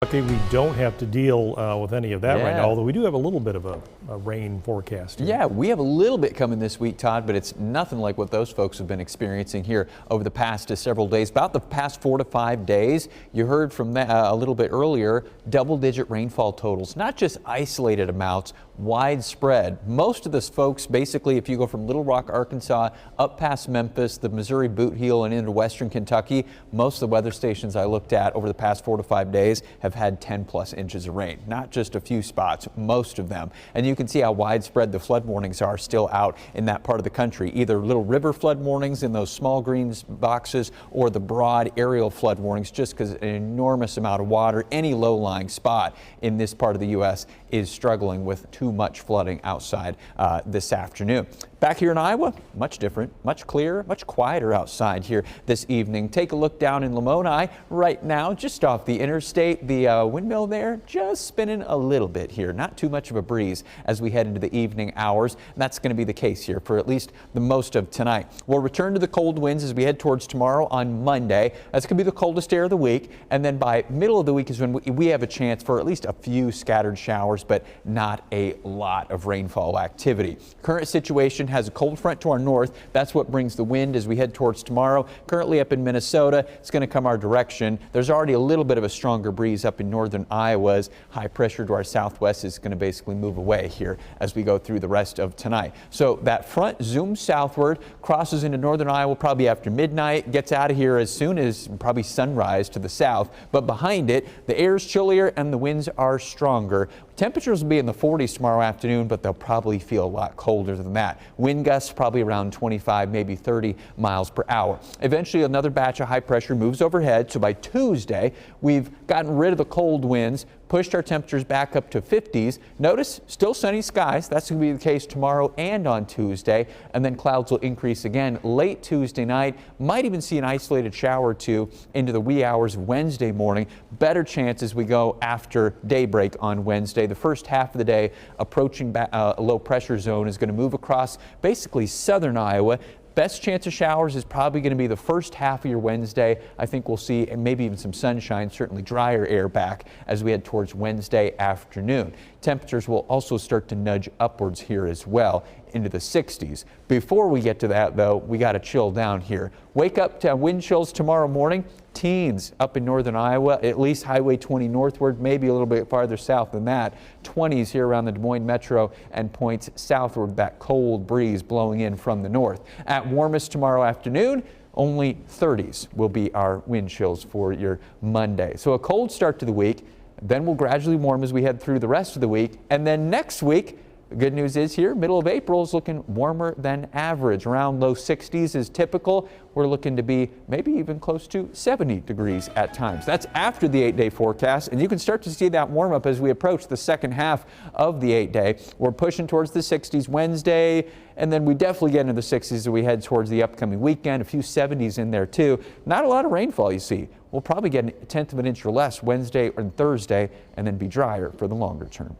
Lucky we don't have to deal with any of that right Yeah. now, although we do have a little bit of a rain forecast here. Yeah, we have a little bit coming this week, Todd, but it's nothing like what those folks have been experiencing here over the past several days. About the past 4 to 5 days, you heard from that, a little bit earlier, double-digit rainfall totals, not just isolated amounts, widespread. Most of those folks, basically, if you go from Little Rock, Arkansas, up past Memphis, the Missouri Boot Heel, and into western Kentucky, most of the weather stations I looked at over the past 4 to 5 days have had 10+ inches of rain. Not just a few spots, most of them. And you can see how widespread the flood warnings are still out in that part of the country. Either little river flood warnings in those small green boxes or the broad aerial flood warnings, just because an enormous amount of water, any low-lying spot in this part of the U.S. is struggling with too much flooding outside this afternoon. Back here in Iowa, much different, much clearer, much quieter outside here this evening. Take a look down in Lamoni right now, just off the interstate. The windmill there just spinning a little bit here. Not too much of a breeze as we head into the evening hours. And that's going to be the case here for at least the most of tonight. We'll return to the cold winds as we head towards tomorrow on Monday. That's going to be the coldest day of the week. And then by middle of the week is when we have a chance for at least a few scattered showers, but not a lot of rainfall activity. Current situation has a cold front to our north. That's what brings the wind as we head towards tomorrow. Currently up in Minnesota, it's going to come our direction. There's already a little bit of a stronger breeze up in northern Iowa's. High pressure to our southwest is going to basically move away here as we go through the rest of tonight. So that front zooms southward, crosses into northern Iowa probably after midnight, gets out of here as soon as probably sunrise to the south. But behind it, the air is chillier and the winds are stronger. Temperatures will be in the 40s tomorrow afternoon, but they'll probably feel a lot colder than that. Wind gusts probably around 25, maybe 30 miles per hour. Eventually, another batch of high pressure moves overhead. So by Tuesday, we've gotten rid of the cold winds, pushed our temperatures back up to 50s. Notice still sunny skies. That's going to be the case tomorrow and on Tuesday. And then clouds will increase again late Tuesday night. Might even see an isolated shower or two into the wee hours of Wednesday morning. Better chance as we go after daybreak on Wednesday. The first half of the day approaching a low pressure zone is going to move across basically southern Iowa. Best chance of showers is probably going to be the first half of your Wednesday. I think we'll see maybe even some sunshine, certainly drier air back as we head towards Wednesday afternoon. Temperatures will also start to nudge upwards here as well into the 60s. Before we get to that, though, we got to chill down here. Wake up to wind chills tomorrow morning. Teens up in northern Iowa, at least Highway 20 northward, maybe a little bit farther south than that. 20s here around the Des Moines metro and points southward, that cold breeze blowing in from the north. At warmest tomorrow afternoon, only 30s will be our wind chills for your Monday. So a cold start to the week, then we'll gradually warm as we head through the rest of the week. And then next week, the good news is here, middle of April is looking warmer than average. Around low 60s is typical. We're looking to be maybe even close to 70 degrees at times. That's after the 8-day forecast, and you can start to see that warm up as we approach the second half of the 8-day. We're pushing towards the 60s Wednesday, and then we definitely get into the 60s as we head towards the upcoming weekend. A few 70s in there too. Not a lot of rainfall, you see. We'll probably get 1/10 of an inch or less Wednesday and Thursday, and then be drier for the longer term.